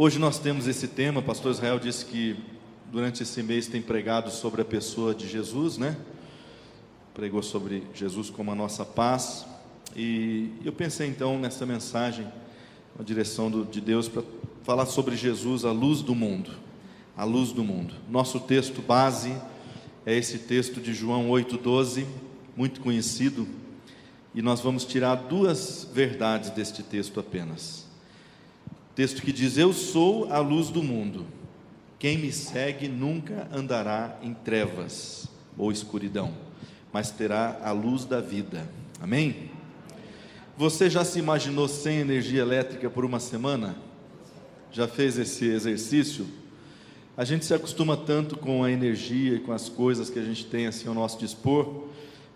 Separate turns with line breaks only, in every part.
Hoje nós temos esse tema. O pastor Israel disse que durante esse mês tem pregado sobre a pessoa de Jesus, né? Pregou sobre Jesus como a nossa paz. E eu pensei então nessa mensagem, na direção de Deus, para falar sobre Jesus, a luz do mundo. A luz do mundo. Nosso texto base é esse texto de João 8,12, muito conhecido. E nós vamos tirar duas verdades deste texto apenas. Texto que diz: eu sou a luz do mundo. Quem me segue nunca andará em trevas ou escuridão, mas terá a luz da vida. Amém? Você já se imaginou sem energia elétrica por uma semana? Já fez esse exercício? A gente se acostuma tanto com a energia e com as coisas que a gente tem assim ao nosso dispor,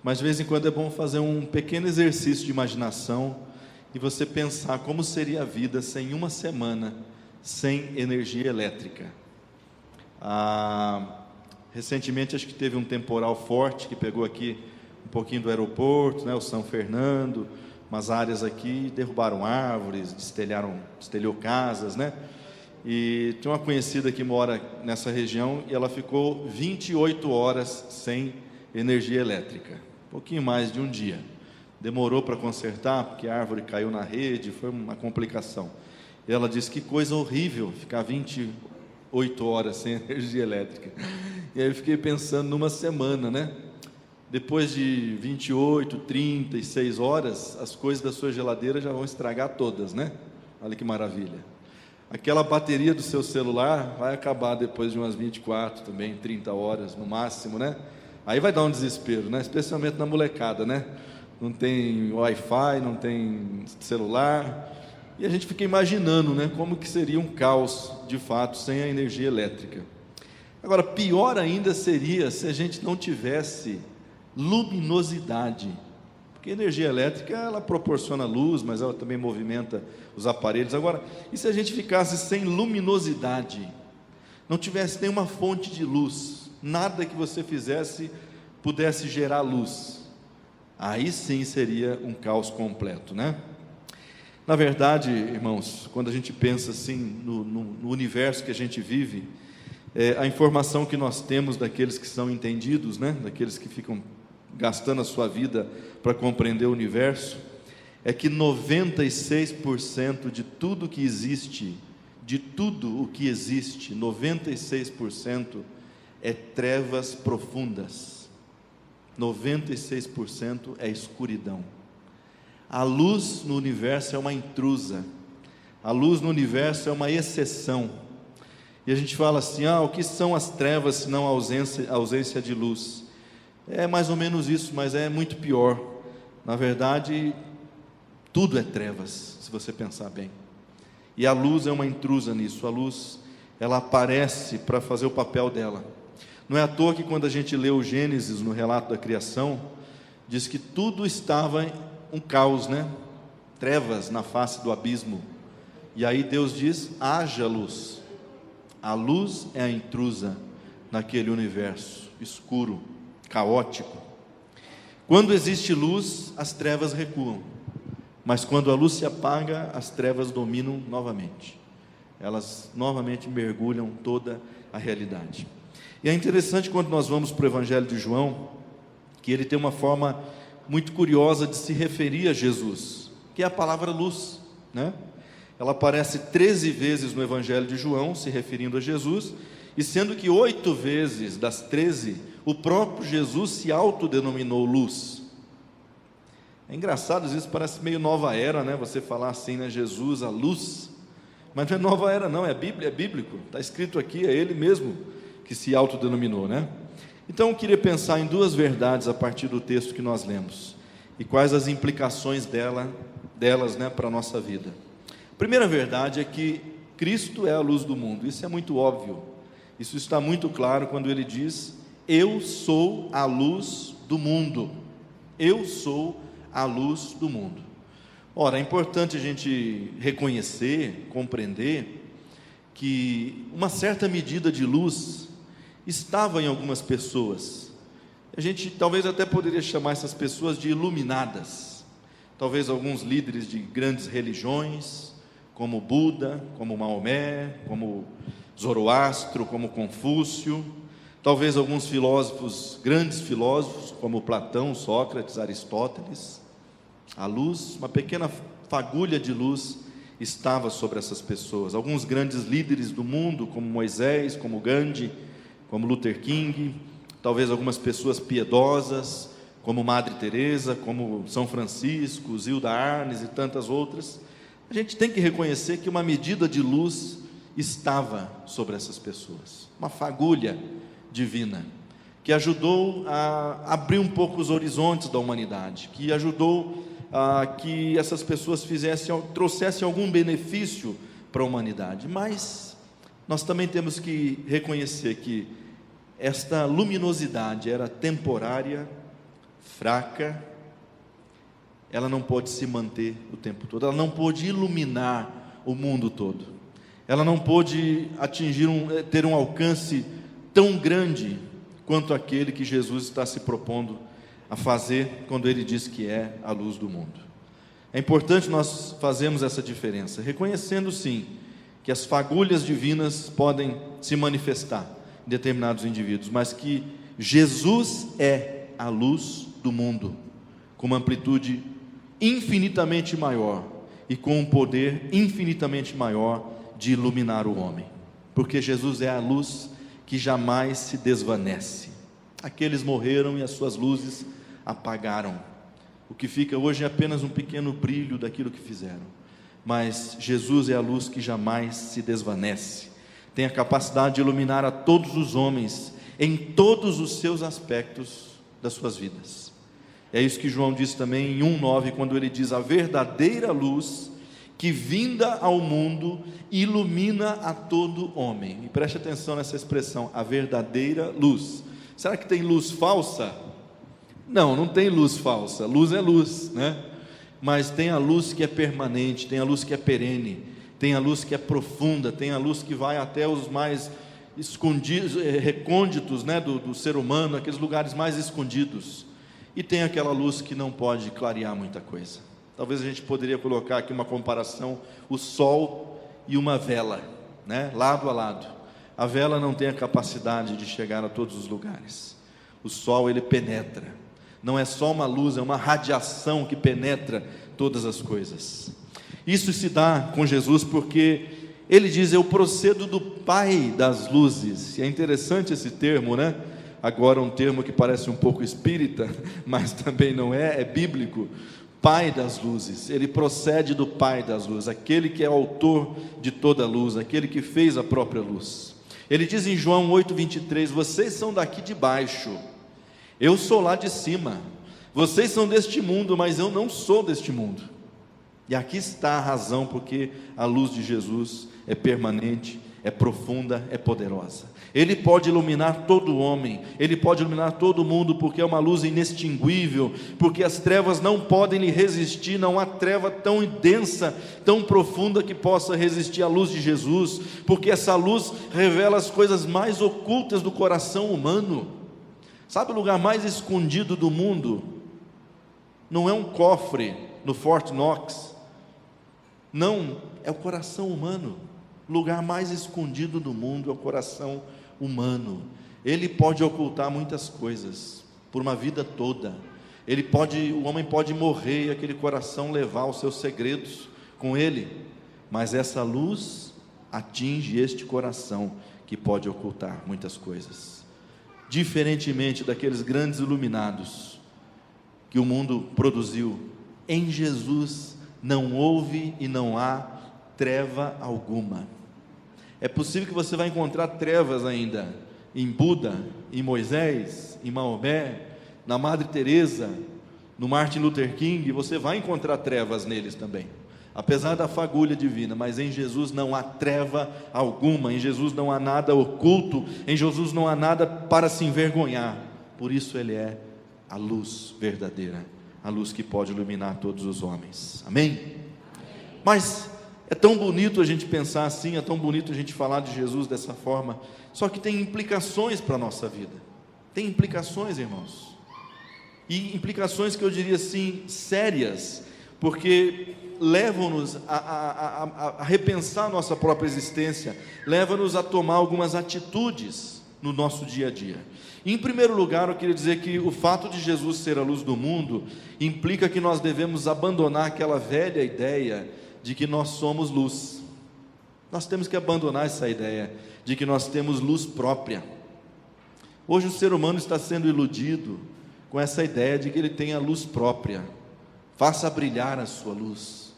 mas de vez em quando é bom fazer um pequeno exercício de imaginação e você pensar como seria a vida sem uma semana sem energia elétrica. Recentemente acho que teve um temporal forte que pegou aqui um pouquinho do aeroporto, né, o São Fernando, umas áreas aqui, derrubaram árvores, destelhou casas, né? E tem uma conhecida que mora nessa região e ela ficou 28 horas sem energia elétrica, um pouquinho mais de um dia. Demorou para consertar, porque a árvore caiu na rede, foi uma complicação. E ela disse: que coisa horrível ficar 28 horas sem energia elétrica. E aí eu fiquei pensando numa semana, né? Depois de 28, 36 horas, as coisas da sua geladeira já vão estragar todas, né? Olha que maravilha. Aquela bateria do seu celular vai acabar depois de umas 24 também, 30 horas no máximo, né? Aí vai dar um desespero, né? Especialmente na molecada, né? Não tem Wi-Fi, não tem celular. E a gente fica imaginando, né? Como que seria um caos, de fato, sem a energia elétrica. Agora, pior ainda seria se a gente não tivesse luminosidade. Porque a energia elétrica, ela proporciona luz, mas ela também movimenta os aparelhos. Agora, e se a gente ficasse sem luminosidade? Não tivesse nenhuma fonte de luz, nada que você fizesse pudesse gerar luz. Aí sim seria um caos completo, né? Na verdade, irmãos, quando a gente pensa assim no universo que a gente vive, a informação que nós temos daqueles que são entendidos, né? Daqueles que ficam gastando a sua vida para compreender o universo, é que 96% de tudo que existe, 96% é trevas profundas, 96% é escuridão. A luz no universo é uma intrusa, a luz no universo é uma exceção. E a gente fala assim: o que são as trevas senão a ausência de luz? É mais ou menos isso, mas é muito pior. Na verdade, tudo é trevas, se você pensar bem. E a luz é uma intrusa nisso. A luz, ela aparece para fazer o papel dela. Não é à toa que quando a gente lê o Gênesis, no relato da criação, diz que tudo estava um caos, né? Trevas na face do abismo. E aí Deus diz: haja luz. A luz é a intrusa naquele universo escuro, caótico. Quando existe luz, as trevas recuam, mas quando a luz se apaga, as trevas dominam novamente. Elas novamente mergulham toda a realidade. E é interessante quando nós vamos para o Evangelho de João, que ele tem uma forma muito curiosa de se referir a Jesus, que é a palavra luz, né? Ela aparece 13 vezes no Evangelho de João, se referindo a Jesus, e sendo que 8 vezes das 13, o próprio Jesus se autodenominou luz. É engraçado, às vezes parece meio nova era, né? Você falar assim, né? Jesus, a luz. Mas não é nova era não, é bíblico. Está escrito aqui, é ele mesmo que se autodenominou, né? Então eu queria pensar em duas verdades a partir do texto que nós lemos. E quais as implicações delas, né, para a nossa vida. A primeira verdade é que Cristo é a luz do mundo. Isso é muito óbvio. Isso está muito claro quando ele diz: eu sou a luz do mundo. Eu sou a luz do mundo. Ora, é importante a gente reconhecer, compreender que uma certa medida de luz estava em algumas pessoas. A gente talvez até poderia chamar essas pessoas de iluminadas. Talvez alguns líderes de grandes religiões, como Buda, como Maomé, como Zoroastro, como Confúcio, talvez alguns filósofos, grandes filósofos, como Platão, Sócrates, Aristóteles. A luz, uma pequena fagulha de luz estava sobre essas pessoas. Alguns grandes líderes do mundo, como Moisés, como Gandhi, como Luther King, talvez algumas pessoas piedosas, como Madre Teresa, como São Francisco, Zilda Arnes e tantas outras. A gente tem que reconhecer que uma medida de luz estava sobre essas pessoas, uma fagulha divina, que ajudou a abrir um pouco os horizontes da humanidade, que ajudou a que essas pessoas trouxessem algum benefício para a humanidade. Mas nós também temos que reconhecer que esta luminosidade era temporária, fraca, ela não pode se manter o tempo todo, ela não pôde iluminar o mundo todo, ela não pôde ter um alcance tão grande quanto aquele que Jesus está se propondo a fazer quando Ele diz que é a luz do mundo. É importante nós fazermos essa diferença, reconhecendo sim, que as fagulhas divinas podem se manifestar em determinados indivíduos, mas que Jesus é a luz do mundo, com uma amplitude infinitamente maior e com um poder infinitamente maior de iluminar o homem, porque Jesus é a luz que jamais se desvanece. Aqueles morreram e as suas luzes apagaram, o que fica hoje é apenas um pequeno brilho daquilo que fizeram, mas Jesus é a luz que jamais se desvanece, tem a capacidade de iluminar a todos os homens, em todos os seus aspectos das suas vidas. É isso que João diz também em 1,9, quando ele diz: a verdadeira luz que vinda ao mundo ilumina a todo homem. E preste atenção nessa expressão, a verdadeira luz. Será que tem luz falsa? Não, não tem luz falsa, luz é luz, né? Mas tem a luz que é permanente, tem a luz que é perene, tem a luz que é profunda, tem a luz que vai até os mais escondidos, recônditos, né, do ser humano, aqueles lugares mais escondidos, e tem aquela luz que não pode clarear muita coisa. Talvez a gente poderia colocar aqui uma comparação, o sol e uma vela, né, lado a lado. A vela não tem a capacidade de chegar a todos os lugares, o sol ele penetra, não é só uma luz, é uma radiação que penetra todas as coisas. Isso se dá com Jesus porque Ele diz: eu procedo do Pai das luzes. E é interessante esse termo, né? Agora um termo que parece um pouco espírita, mas também não é, é bíblico. Pai das luzes, Ele procede do Pai das luzes, aquele que é autor de toda a luz, aquele que fez a própria luz. Ele diz em João 8,23: vocês são daqui de baixo, eu sou lá de cima. Vocês são deste mundo, mas eu não sou deste mundo. E aqui está a razão porque a luz de Jesus é permanente, é profunda, é poderosa. Ele pode iluminar todo homem, Ele pode iluminar todo mundo, porque é uma luz inextinguível, porque as trevas não podem lhe resistir. Não há treva tão densa, tão profunda que possa resistir à luz de Jesus, porque essa luz revela as coisas mais ocultas do coração humano. Sabe o lugar mais escondido do mundo? Não é um cofre no Fort Knox, não, é o coração humano. O lugar mais escondido do mundo é o coração humano. Ele pode ocultar muitas coisas por uma vida toda. O homem pode morrer e aquele coração levar os seus segredos com ele, mas essa luz atinge este coração que pode ocultar muitas coisas. Diferentemente daqueles grandes iluminados que o mundo produziu, em Jesus não houve e não há treva alguma. É possível que você vai encontrar trevas ainda em Buda, em Moisés, em Maomé, na Madre Teresa, no Martin Luther King. Você vai encontrar trevas neles também, apesar da fagulha divina, mas em Jesus não há treva alguma, em Jesus não há nada oculto, em Jesus não há nada para se envergonhar. Por isso Ele é a luz verdadeira, a luz que pode iluminar todos os homens. Amém? Mas é tão bonito a gente pensar assim, é tão bonito a gente falar de Jesus dessa forma, só que tem implicações para a nossa vida. Tem implicações, irmãos, e implicações que eu diria assim, sérias, porque levam-nos a repensar a nossa própria existência, levam-nos a tomar algumas atitudes no nosso dia a dia. Em primeiro lugar, eu queria dizer que o fato de Jesus ser a luz do mundo implica que nós devemos abandonar aquela velha ideia de que nós somos luz. Nós temos que abandonar essa ideia de que nós temos luz própria. Hoje o ser humano está sendo iludido com essa ideia de que ele tem a luz própria. Faça brilhar a sua luz,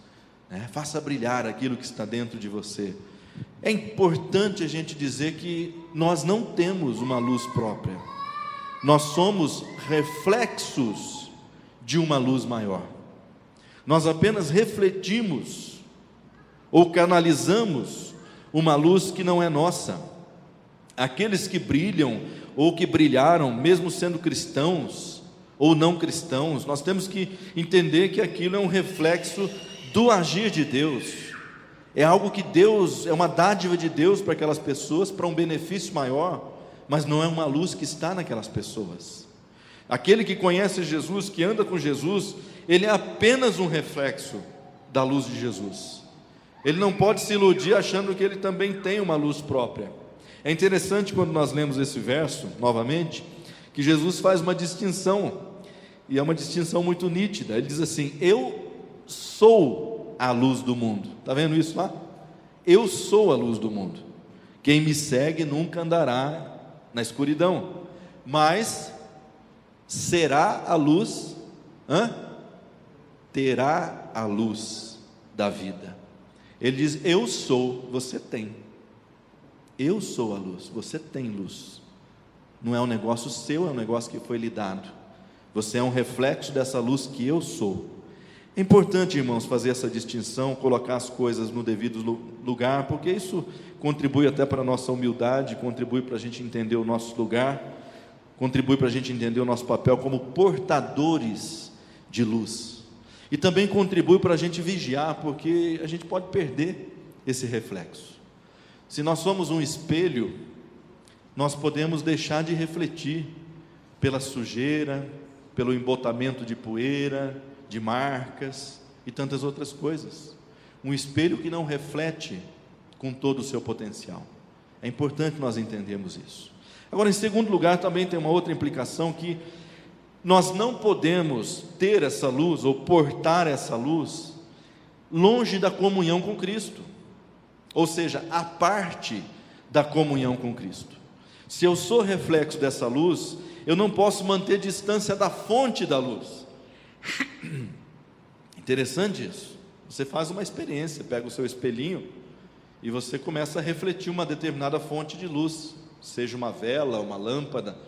né? Faça brilhar aquilo que está dentro de você. É importante a gente dizer que nós não temos uma luz própria. Nós somos reflexos de uma luz maior. Nós apenas refletimos ou canalizamos uma luz que não é nossa. Aqueles que brilham ou que brilharam, mesmo sendo cristãos ou não cristãos, nós temos que entender que aquilo é um reflexo do agir de Deus. É algo que Deus, é uma dádiva de Deus para aquelas pessoas, para um benefício maior, mas não é uma luz que está naquelas pessoas. Aquele que conhece Jesus, que anda com Jesus, ele é apenas um reflexo da luz de Jesus. Ele não pode se iludir achando que ele também tem uma luz própria. É interessante quando nós lemos esse verso, novamente, que Jesus faz uma distinção, e é uma distinção muito nítida. Ele diz assim: eu sou a luz do mundo. Está vendo isso lá? Eu sou a luz do mundo. Quem me segue nunca andará na escuridão, mas será a luz, terá a luz da vida. Ele diz: eu sou, você tem. Eu sou a luz, você tem luz. Não é um negócio seu, é um negócio que foi lhe dado. Você é um reflexo dessa luz que eu sou. É importante, irmãos, fazer essa distinção, colocar as coisas no devido lugar, porque isso contribui até para a nossa humildade, contribui para a gente entender o nosso lugar, contribui para a gente entender o nosso papel como portadores de luz, e também contribui para a gente vigiar, porque a gente pode perder esse reflexo. Se nós somos um espelho, nós podemos deixar de refletir pela sujeira, pelo embotamento de poeira, de marcas e tantas outras coisas. Um espelho que não reflete com todo o seu potencial. É importante nós entendermos isso. Agora, em segundo lugar, também tem uma outra implicação, que nós não podemos ter essa luz ou portar essa luz longe da comunhão com Cristo, ou seja, a parte da comunhão com Cristo. Se eu sou reflexo dessa luz, eu não posso manter distância da fonte da luz. Interessante isso. Você faz uma experiência, pega o seu espelhinho e você começa a refletir uma determinada fonte de luz, seja uma vela, uma lâmpada,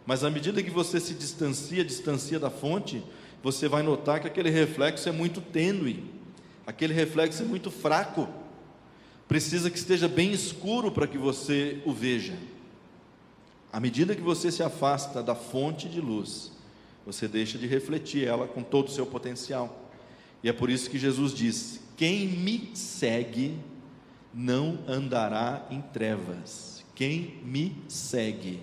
mas à medida que você se distancia da fonte, você vai notar que aquele reflexo é muito tênue, aquele reflexo é muito fraco, precisa que esteja bem escuro para que você o veja. À medida que você se afasta da fonte de luz, você deixa de refletir ela com todo o seu potencial. E é por isso que Jesus diz: quem me segue não andará em trevas. Quem me segue,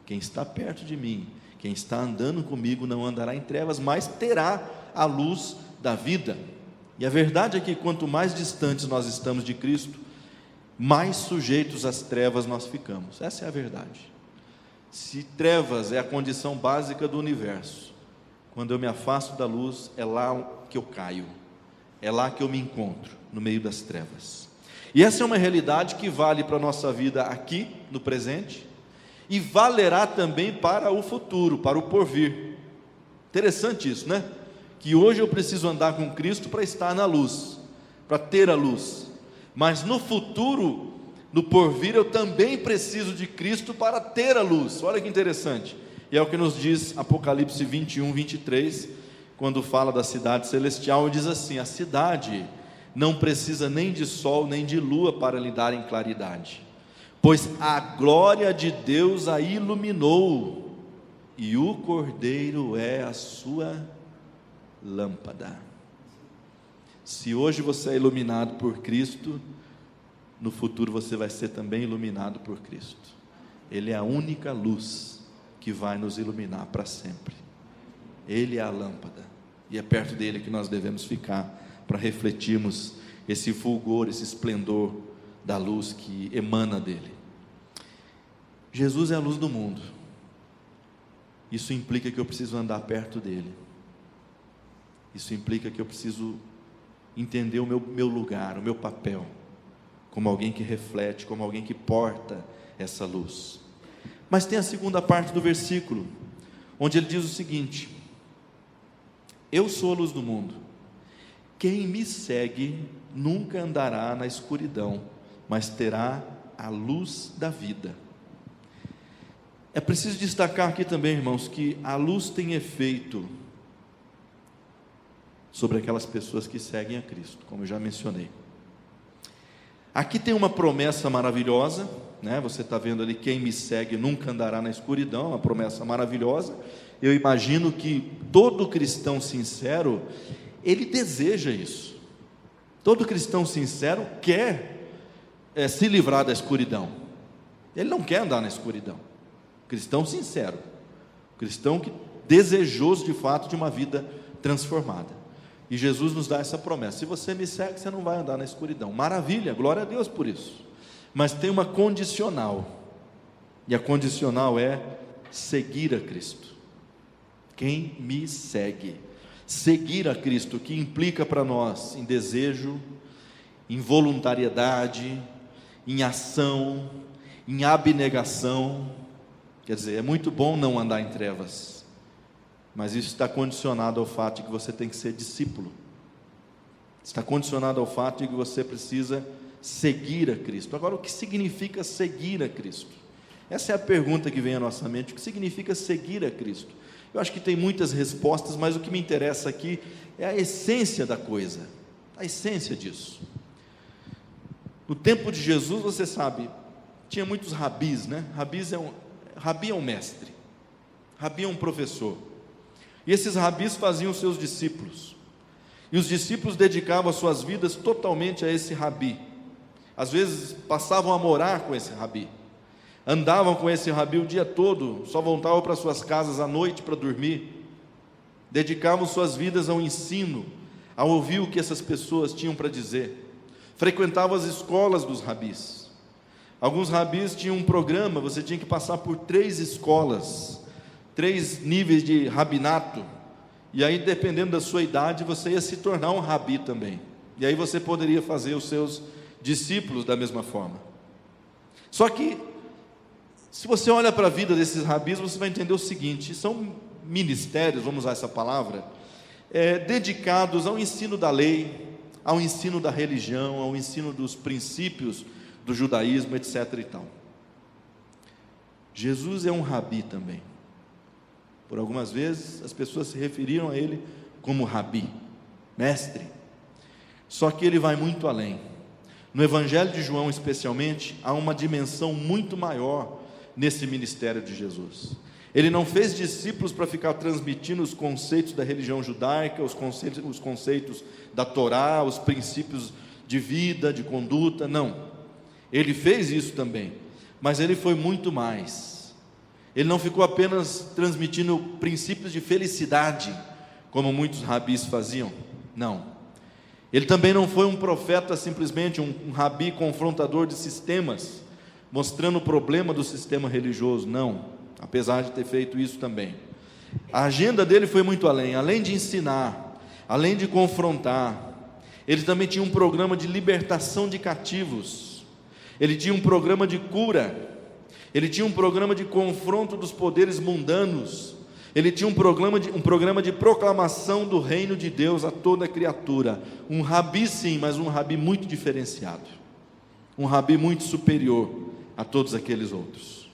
quem está perto de mim, quem está andando comigo, não andará em trevas, mas terá a luz da vida. E a verdade é que quanto mais distantes nós estamos de Cristo, mais sujeitos às trevas nós ficamos. Essa é a verdade. Se trevas é a condição básica do universo, quando eu me afasto da luz, é lá que eu caio, é lá que eu me encontro, no meio das trevas. E essa é uma realidade que vale para a nossa vida aqui, no presente, e valerá também para o futuro, para o porvir. Interessante isso, né? Que hoje eu preciso andar com Cristo para estar na luz, para ter a luz, mas no futuro, no porvir, eu também preciso de Cristo para ter a luz. Olha que interessante. E é o que nos diz Apocalipse 21, 23, quando fala da cidade celestial, e diz assim: a cidade não precisa nem de sol nem de lua para lhe darem claridade, pois a glória de Deus a iluminou, e o Cordeiro é a sua lâmpada. Se hoje você é iluminado por Cristo, no futuro você vai ser também iluminado por Cristo. Ele é a única luz que vai nos iluminar para sempre. Ele é a lâmpada, e é perto dele que nós devemos ficar para refletirmos esse fulgor, esse esplendor da luz que emana dele. Jesus é a luz do mundo. Isso implica que eu preciso andar perto dele. Isso implica que eu preciso entender o meu lugar, o meu papel, como alguém que reflete, como alguém que porta essa luz. Mas tem a segunda parte do versículo, onde ele diz o seguinte: eu sou a luz do mundo, quem me segue nunca andará na escuridão, mas terá a luz da vida. É preciso destacar aqui também, irmãos, que a luz tem efeito sobre aquelas pessoas que seguem a Cristo, como eu já mencionei. Aqui tem uma promessa maravilhosa, né? Você está vendo ali, quem me segue nunca andará na escuridão, uma promessa maravilhosa. Eu imagino que todo cristão sincero, ele deseja isso. Todo cristão sincero quer se livrar da escuridão. Ele não quer andar na escuridão. Cristão sincero, cristão que desejoso de fato de uma vida transformada. E Jesus nos dá essa promessa: se você me segue, você não vai andar na escuridão. Maravilha, glória a Deus por isso. Mas tem uma condicional, e a condicional é seguir a Cristo. Quem me segue, seguir a Cristo, que implica para nós em desejo, em voluntariedade, em ação, em abnegação. Quer dizer, é muito bom não andar em trevas, mas isso está condicionado ao fato de que você tem que ser discípulo, está condicionado ao fato de que você precisa seguir a Cristo. Agora, o que significa seguir a Cristo? Essa é a pergunta que vem à nossa mente: o que significa seguir a Cristo? Eu acho que tem muitas respostas, mas o que me interessa aqui é a essência da coisa, a essência disso. No tempo de Jesus, você sabe, tinha muitos rabis, né? Rabi é um mestre, rabi é um professor, e esses rabis faziam seus discípulos, e os discípulos dedicavam as suas vidas totalmente a esse rabi. Às vezes passavam a morar com esse rabi, andavam com esse rabi o dia todo, só voltavam para suas casas à noite para dormir. Dedicavam suas vidas ao ensino, a ouvir o que essas pessoas tinham para dizer. Frequentavam as escolas dos rabis. Alguns rabis tinham um programa, você tinha que passar por 3 escolas, 3 níveis de rabinato, e aí, dependendo da sua idade, você ia se tornar um rabi também, e aí você poderia fazer os seus discípulos da mesma forma. Só que, se você olha para a vida desses rabis, você vai entender o seguinte: são ministérios, vamos usar essa palavra, dedicados ao ensino da lei, ao ensino da religião, ao ensino dos princípios do judaísmo, etc. e tal. Jesus é um rabi também. Por algumas vezes as pessoas se referiam a ele como rabi, mestre. Só que ele vai muito além. No Evangelho de João, especialmente, há uma dimensão muito maior nesse ministério de Jesus. Ele não fez discípulos para ficar transmitindo os conceitos da religião judaica, os conceitos da Torá, os princípios de vida, de conduta, não. Ele fez isso também, mas ele foi muito mais. Ele não ficou apenas transmitindo princípios de felicidade, como muitos rabis faziam, não. Ele também não foi um profeta simplesmente, um rabi confrontador de sistemas, mostrando o problema do sistema religioso, não, apesar de ter feito isso também. A agenda dele foi muito além de ensinar, além de confrontar. Ele também tinha um programa de libertação de cativos, ele tinha um programa de cura, ele tinha um programa de confronto dos poderes mundanos, ele tinha um programa de proclamação do reino de Deus a toda criatura. Um rabi sim, mas um rabi muito diferenciado, um rabi muito superior a todos aqueles outros.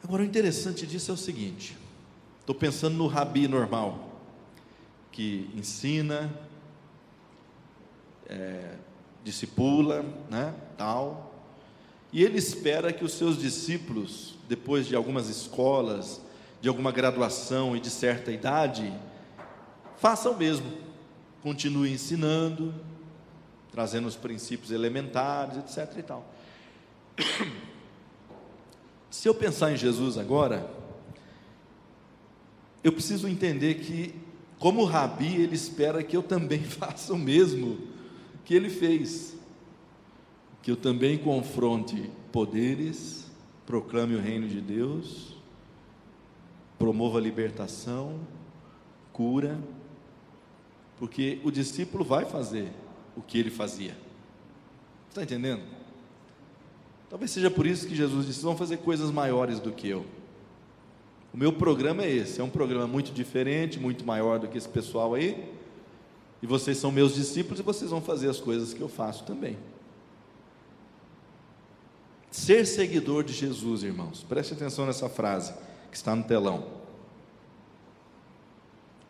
Agora, o interessante disso é o seguinte: estou pensando no rabi normal, que ensina, discipula, né, tal, e ele espera que os seus discípulos, depois de algumas escolas, de alguma graduação e de certa idade, façam o mesmo, continuem ensinando, trazendo os princípios elementares, etc. e tal. Se eu pensar em Jesus agora, eu preciso entender que Como rabi, ele espera que eu também faça o mesmo que ele fez, que eu também confronte poderes, proclame o reino de Deus, promova a libertação, cura, porque o discípulo vai fazer o que ele fazia. Está entendendo? Talvez seja por isso que Jesus disse: vão fazer coisas maiores do que eu. O meu programa é esse, é um programa muito diferente, muito maior do que esse pessoal aí, e vocês são meus discípulos e vocês vão fazer as coisas que eu faço também. Ser seguidor de Jesus, irmãos, preste atenção nessa frase que está no telão.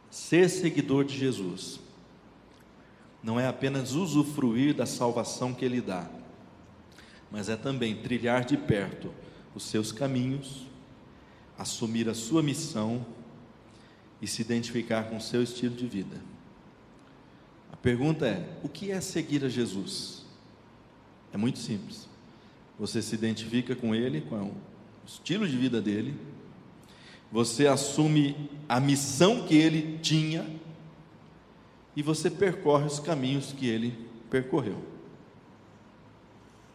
Ser seguidor de Jesus não é apenas usufruir da salvação que Ele dá, mas é também trilhar de perto os seus caminhos, assumir a sua missão e se identificar com o seu estilo de vida. A pergunta é: o que é seguir a Jesus? É muito simples. Você se identifica com Ele, com o estilo de vida dele, você assume a missão que Ele tinha e você percorre os caminhos que Ele percorreu.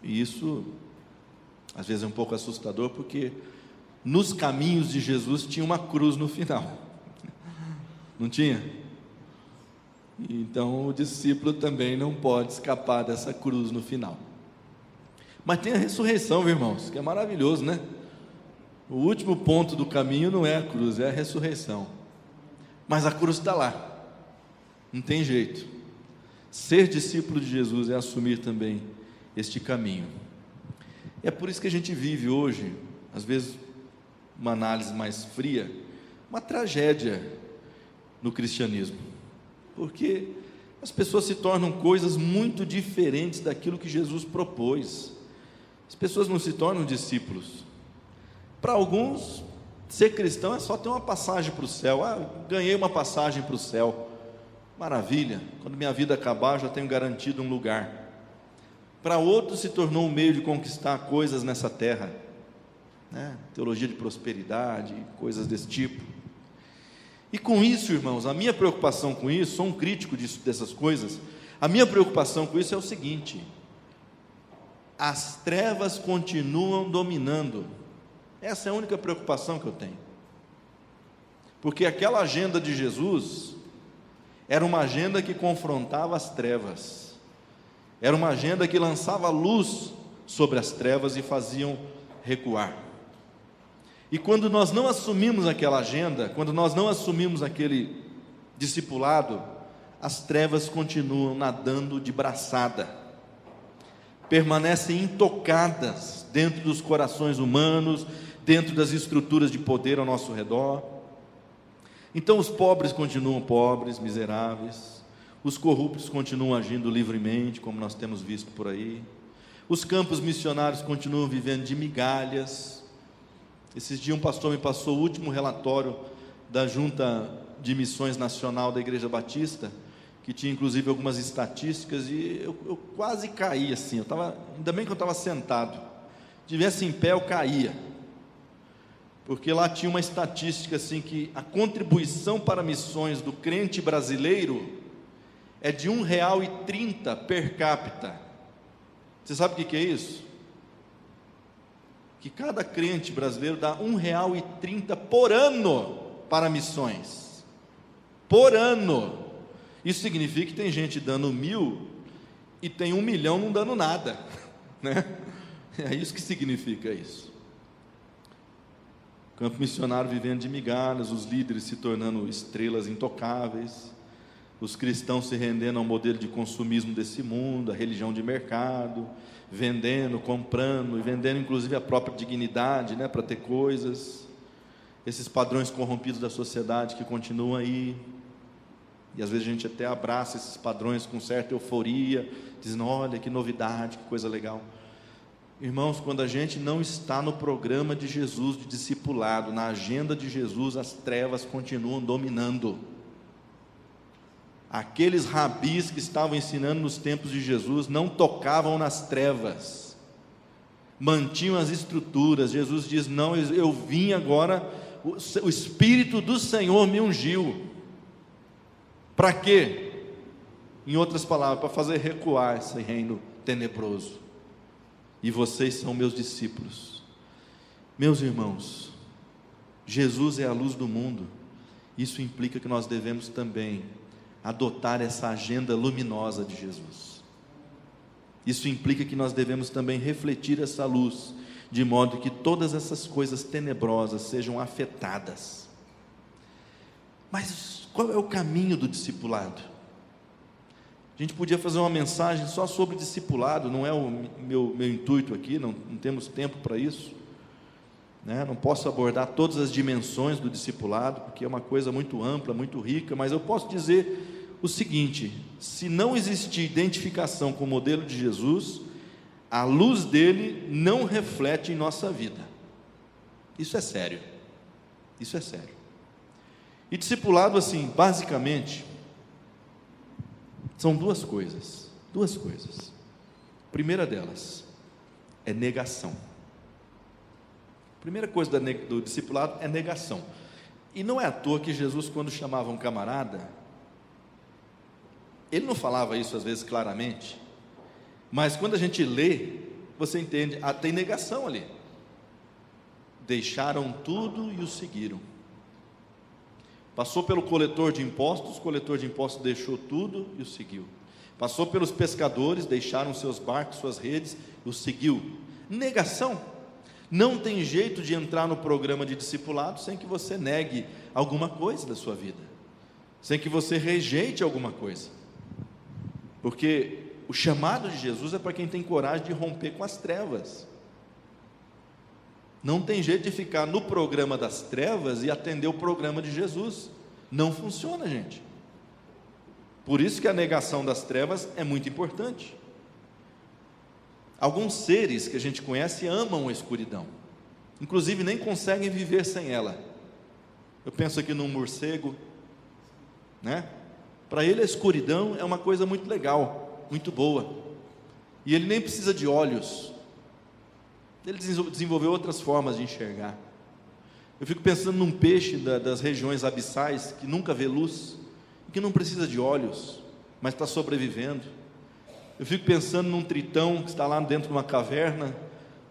E isso às vezes é um pouco assustador, porque nos caminhos de Jesus tinha uma cruz no final, não tinha? Então o discípulo também não pode escapar dessa cruz no final. Mas tem a ressurreição, meus irmãos, que é maravilhoso, né? O último ponto do caminho não é a cruz, é a ressurreição. Mas a cruz está lá, não tem jeito. Ser discípulo de Jesus é assumir também este caminho. É por isso que a gente vive hoje, às vezes, uma análise mais fria, uma tragédia no cristianismo, porque as pessoas se tornam coisas muito diferentes daquilo que Jesus propôs. As pessoas não se tornam discípulos. Para alguns, ser cristão é só ter uma passagem para o céu. Ganhei uma passagem para o céu, maravilha, quando minha vida acabar, já tenho garantido um lugar. Para outros, se tornou um meio de conquistar coisas nessa terra, né? Teologia de prosperidade, coisas desse tipo. E com isso, irmãos, a minha preocupação com isso, sou um crítico dessas coisas, a minha preocupação com isso é o seguinte: as trevas continuam dominando. Essa é a única preocupação que eu tenho, porque aquela agenda de Jesus era uma agenda que confrontava as trevas, era uma agenda que lançava luz sobre as trevas e faziam recuar. E quando nós não assumimos aquela agenda, quando nós não assumimos aquele discipulado, as trevas continuam nadando de braçada, permanecem intocadas dentro dos corações humanos, dentro das estruturas de poder ao nosso redor. Então os pobres continuam pobres, miseráveis, os corruptos continuam agindo livremente, como nós temos visto por aí, os campos missionários continuam vivendo de migalhas. Esses dias um pastor me passou o último relatório da Junta de Missões Nacional da Igreja Batista, que tinha inclusive algumas estatísticas, e eu quase caí assim, ainda bem que eu estava sentado, se tivesse em pé eu caía, porque lá tinha uma estatística assim, que a contribuição para missões do crente brasileiro é de R$1,30 per capita. Você sabe o que é isso? Que cada crente brasileiro dá R$1,30 por ano para missões, por ano. Isso significa que tem gente dando 1.000 e tem 1 milhão não dando nada, né? É isso que significa isso. Campo missionário vivendo de migalhas, os líderes se tornando estrelas intocáveis, os cristãos se rendendo ao modelo de consumismo desse mundo, a religião de mercado, vendendo, comprando e vendendo inclusive a própria dignidade, né, para ter coisas. Esses padrões corrompidos da sociedade que continuam aí, e às vezes a gente até abraça esses padrões com certa euforia, dizendo: olha que novidade, que coisa legal. Irmãos, quando a gente não está no programa de Jesus de discipulado, na agenda de Jesus, as trevas continuam dominando. Aqueles rabis que estavam ensinando nos tempos de Jesus não tocavam nas trevas, mantinham as estruturas. Jesus diz: não, eu vim agora, o Espírito do Senhor me ungiu. Para quê? Em outras palavras, para fazer recuar esse reino tenebroso. E vocês são meus discípulos. Meus irmãos, Jesus é a luz do mundo. Isso implica que nós devemos também adotar essa agenda luminosa de Jesus. Isso implica que nós devemos também refletir essa luz, de modo que todas essas coisas tenebrosas sejam afetadas. Mas qual é o caminho do discipulado? A gente podia fazer uma mensagem só sobre discipulado, não é o meu intuito aqui, não temos tempo para isso, né? Não posso abordar todas as dimensões do discipulado, porque é uma coisa muito ampla, muito rica, mas eu posso dizer o seguinte: se não existir identificação com o modelo de Jesus, a luz dele não reflete em nossa vida. Isso é sério, isso é sério. E discipulado, assim, basicamente, são duas coisas. A primeira delas é negação. A primeira coisa do discipulado é negação. E não é à toa que Jesus, quando chamava um camarada, ele não falava isso às vezes claramente, mas quando a gente lê, você entende, tem negação ali. Deixaram tudo e o seguiram. Passou pelo coletor de impostos, o coletor de impostos deixou tudo e o seguiu. Passou pelos pescadores, deixaram seus barcos, suas redes, e o seguiu. Negação. Não tem jeito de entrar no programa de discipulado sem que você negue alguma coisa da sua vida, sem que você rejeite alguma coisa, porque o chamado de Jesus é para quem tem coragem de romper com as trevas. Não tem jeito de ficar no programa das trevas e atender o programa de Jesus. Não funciona, gente. Por isso que a negação das trevas é muito importante. Alguns seres que a gente conhece amam a escuridão, inclusive nem conseguem viver sem ela. Eu penso aqui num morcego, né? Para ele a escuridão é uma coisa muito legal, muito boa, e ele nem precisa de olhos. Ele desenvolveu outras formas de enxergar. Eu fico pensando num peixe das regiões abissais, que nunca vê luz, que não precisa de olhos, mas está sobrevivendo. Eu fico pensando num tritão que está lá dentro de uma caverna,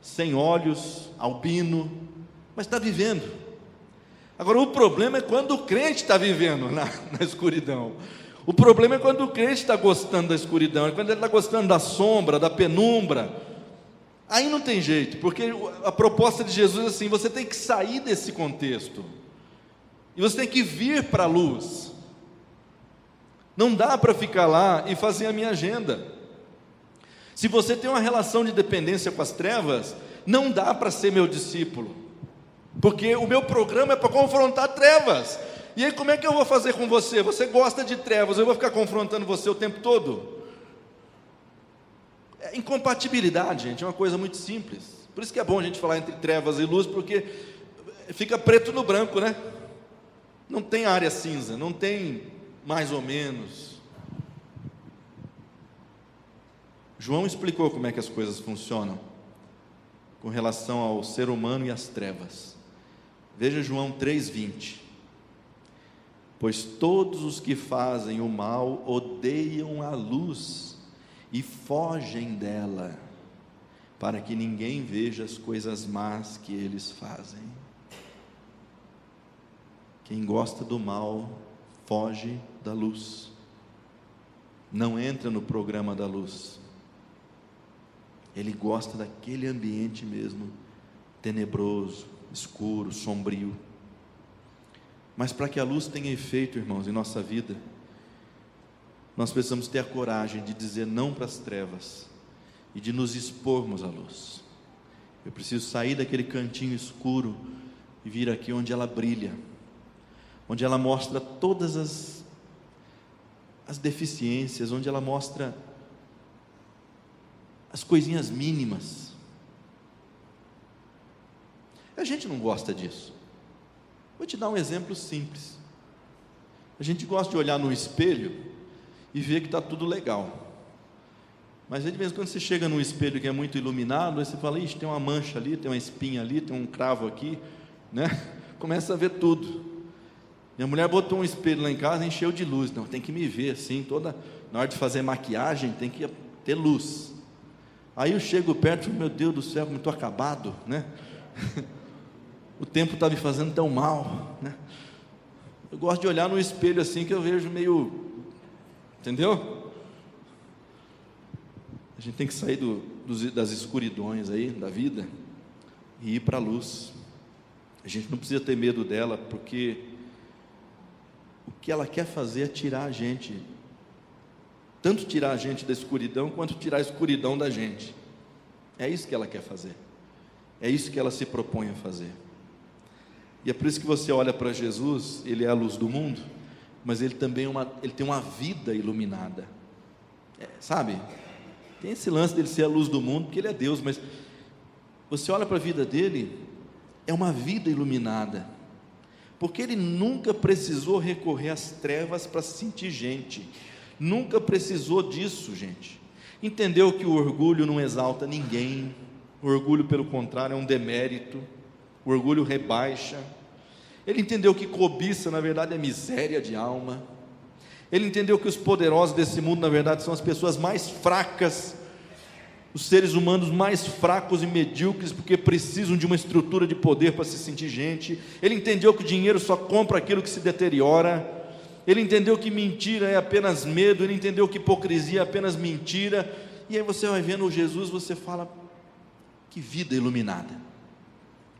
sem olhos, albino, mas está vivendo. Agora o problema é quando o crente está vivendo na escuridão. O problema é quando o crente está gostando da escuridão, é quando ele está gostando da sombra, da penumbra. Aí não tem jeito, porque a proposta de Jesus é assim: você tem que sair desse contexto, e você tem que vir para a luz. Não dá para ficar lá e fazer a minha agenda. Se você tem uma relação de dependência com as trevas, não dá para ser meu discípulo, porque o meu programa é para confrontar trevas. E aí como é que eu vou fazer com você? Você gosta de trevas, eu vou ficar confrontando você o tempo todo? Incompatibilidade, gente, é uma coisa muito simples. Por isso que é bom a gente falar entre trevas e luz, porque fica preto no branco, né? Não tem área cinza, não tem mais ou menos. João explicou como é que as coisas funcionam com relação ao ser humano e às trevas. Veja João 3,20. Pois todos os que fazem o mal odeiam a luz e fogem dela, para que ninguém veja as coisas más que eles fazem. Quem gosta do mal, foge da luz, não entra no programa da luz. Ele gosta daquele ambiente mesmo, tenebroso, escuro, sombrio. Mas para que a luz tenha efeito, irmãos, em nossa vida, nós precisamos ter a coragem de dizer não para as trevas e de nos expormos à luz. Eu preciso sair daquele cantinho escuro e vir aqui onde ela brilha, onde ela mostra todas as deficiências, onde ela mostra as coisinhas mínimas. A gente não gosta disso. Vou te dar um exemplo simples. A gente gosta de olhar no espelho e ver que está tudo legal, mas de vez em quando você chega num espelho que é muito iluminado, aí você fala: ixi, tem uma mancha ali, tem uma espinha ali, tem um cravo aqui, né? Começa a ver tudo. Minha mulher botou um espelho lá em casa e encheu de luz. Não, tem que me ver assim, na hora de fazer maquiagem, tem que ter luz. Aí eu chego perto e falo, meu Deus do céu, como eu estou acabado, né? O tempo está me fazendo tão mal, né? Eu gosto de olhar no espelho assim, que eu vejo meio, entendeu? A gente tem que sair das escuridões aí, da vida, e ir para a luz. A gente não precisa ter medo dela, porque o que ela quer fazer é tirar a gente, tanto tirar a gente da escuridão, quanto tirar a escuridão da gente. É isso que ela quer fazer, é isso que ela se propõe a fazer. E é por isso que você olha para Jesus, Ele é a luz do mundo, mas Ele também Ele tem uma vida iluminada, sabe? Tem esse lance dele ser a luz do mundo, porque Ele é Deus, mas você olha para a vida dele, é uma vida iluminada, porque Ele nunca precisou recorrer às trevas para se sentir gente, nunca precisou disso, gente. Entendeu que o orgulho não exalta ninguém, o orgulho, pelo contrário, é um demérito. O orgulho rebaixa. Ele entendeu que cobiça, na verdade, é miséria de alma. Ele entendeu que os poderosos desse mundo, na verdade, são as pessoas mais fracas, os seres humanos mais fracos e medíocres, porque precisam de uma estrutura de poder para se sentir gente. Ele entendeu que o dinheiro só compra aquilo que se deteriora. Ele entendeu que mentira é apenas medo. Ele entendeu que hipocrisia é apenas mentira. E aí você vai vendo Jesus, você fala, que vida iluminada.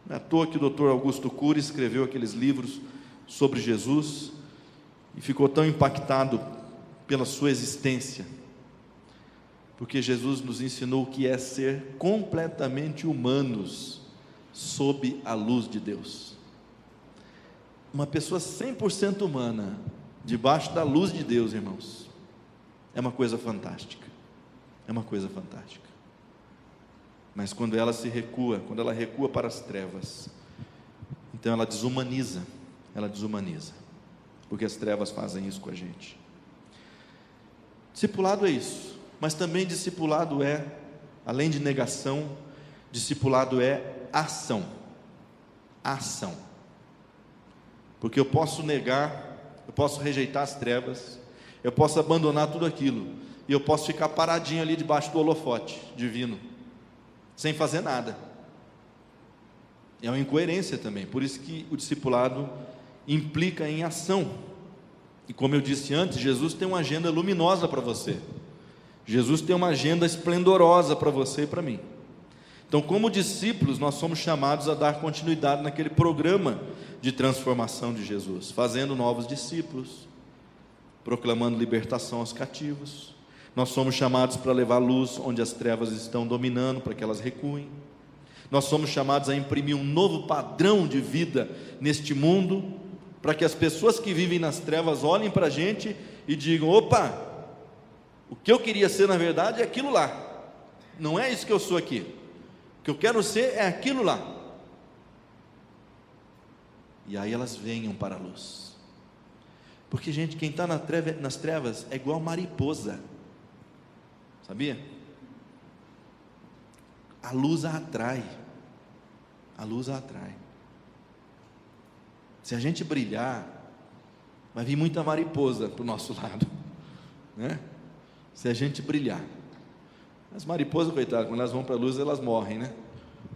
Não é à toa que o Dr. Augusto Cury escreveu aqueles livros sobre Jesus e ficou tão impactado pela sua existência, porque Jesus nos ensinou o que é ser completamente humanos sob a luz de Deus. Uma pessoa 100% humana debaixo da luz de Deus, irmãos, é uma coisa fantástica, é uma coisa fantástica. Mas quando ela recua para as trevas, então ela desumaniza, porque as trevas fazem isso com a gente. Discipulado é isso, mas também discipulado é, além de negação, discipulado é ação, porque eu posso negar, eu posso rejeitar as trevas, eu posso abandonar tudo aquilo, e eu posso ficar paradinho ali debaixo do holofote divino, sem fazer nada. É uma incoerência também. Por isso que o discipulado implica em ação. E como eu disse antes, Jesus tem uma agenda luminosa para você. Jesus tem uma agenda esplendorosa para você e para mim. Então, como discípulos, nós somos chamados a dar continuidade naquele programa de transformação de Jesus, fazendo novos discípulos, proclamando libertação aos cativos. Nós somos chamados para levar luz onde as trevas estão dominando, para que elas recuem. Nós somos chamados a imprimir um novo padrão de vida neste mundo, para que as pessoas que vivem nas trevas olhem para a gente e digam, opa, o que eu queria ser na verdade é aquilo lá, não é isso que eu sou aqui, o que eu quero ser é aquilo lá. E aí elas venham para a luz, porque gente, quem está nas trevas é igual mariposa, sabia? A luz a atrai, se a gente brilhar, vai vir muita mariposa para o nosso lado, né? Se a gente brilhar, as mariposas, coitadas, quando elas vão para a luz, elas morrem, né?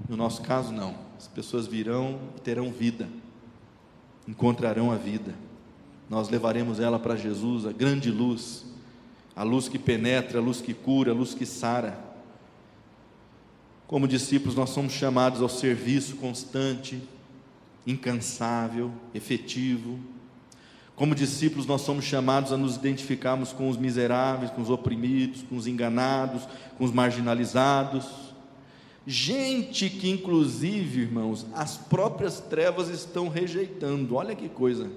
No nosso caso não, as pessoas virão e terão vida, encontrarão a vida, nós levaremos ela para Jesus, a grande luz, a luz que penetra, a luz que cura, a luz que sara. Como discípulos, nós somos chamados ao serviço constante, incansável, efetivo. Como discípulos, nós somos chamados a nos identificarmos com os miseráveis, com os oprimidos, com os enganados, com os marginalizados. Gente que, inclusive, irmãos, as próprias trevas estão rejeitando. Olha que coisa.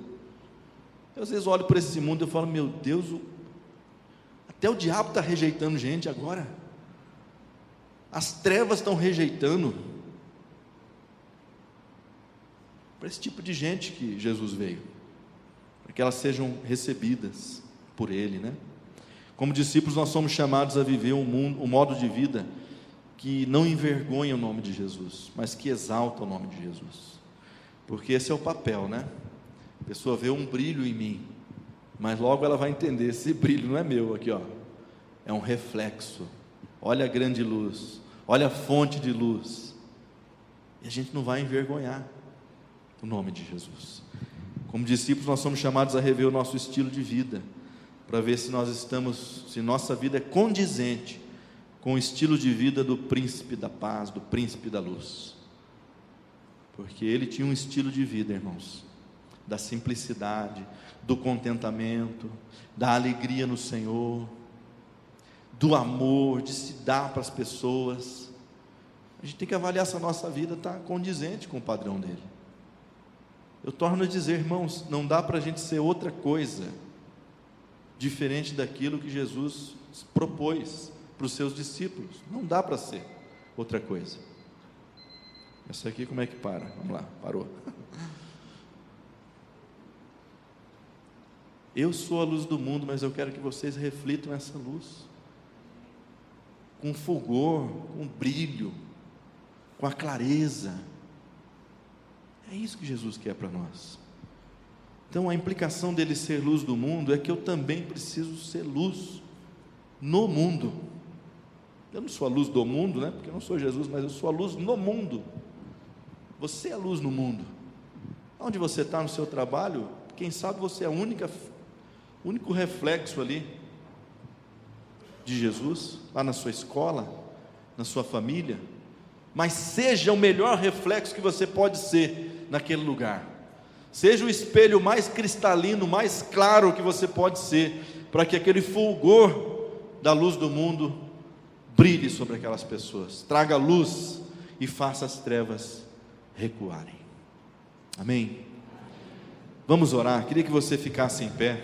Eu, às vezes, olho para esse mundo e falo, meu Deus, até o diabo está rejeitando gente agora. As trevas estão rejeitando. Para esse tipo de gente que Jesus veio, para que elas sejam recebidas por Ele, né? Como discípulos, nós somos chamados a viver um modo de vida que não envergonha o nome de Jesus, mas que exalta o nome de Jesus, porque esse é o papel, né? pessoa vê um brilho em mim, mas logo ela vai entender, esse brilho não é meu aqui, ó, é um reflexo. Olha a grande luz, olha a fonte de luz, e a gente não vai envergonhar o nome de Jesus. Como discípulos, nós somos chamados a rever o nosso estilo de vida, para ver se se nossa vida é condizente com o estilo de vida do príncipe da paz, do príncipe da luz, porque ele tinha um estilo de vida, irmãos, da simplicidade, do contentamento, da alegria no Senhor, do amor, de se dar para as pessoas. A gente tem que avaliar se a nossa vida está condizente com o padrão dele. Eu torno a dizer, irmãos, não dá para a gente ser outra coisa diferente daquilo que Jesus propôs para os seus discípulos. Não dá para ser outra coisa. Essa aqui como é que para? Vamos lá, parou. Eu sou a luz do mundo, mas eu quero que vocês reflitam essa luz com fulgor, com brilho, com a clareza. É isso que Jesus quer para nós. Então a implicação dele ser luz do mundo é que eu também preciso ser luz no mundo. Eu não sou a luz do mundo, né? Porque eu não sou Jesus, mas eu sou a luz no mundo. Você é a luz no mundo. Onde você está no seu trabalho, quem sabe você é o único reflexo ali de Jesus, lá na sua escola, na sua família, mas seja o melhor reflexo que você pode ser naquele lugar, seja o espelho mais cristalino, mais claro que você pode ser, para que aquele fulgor da luz do mundo brilhe sobre aquelas pessoas, traga luz e faça as trevas recuarem. Amém? Vamos orar. Queria que você ficasse em pé.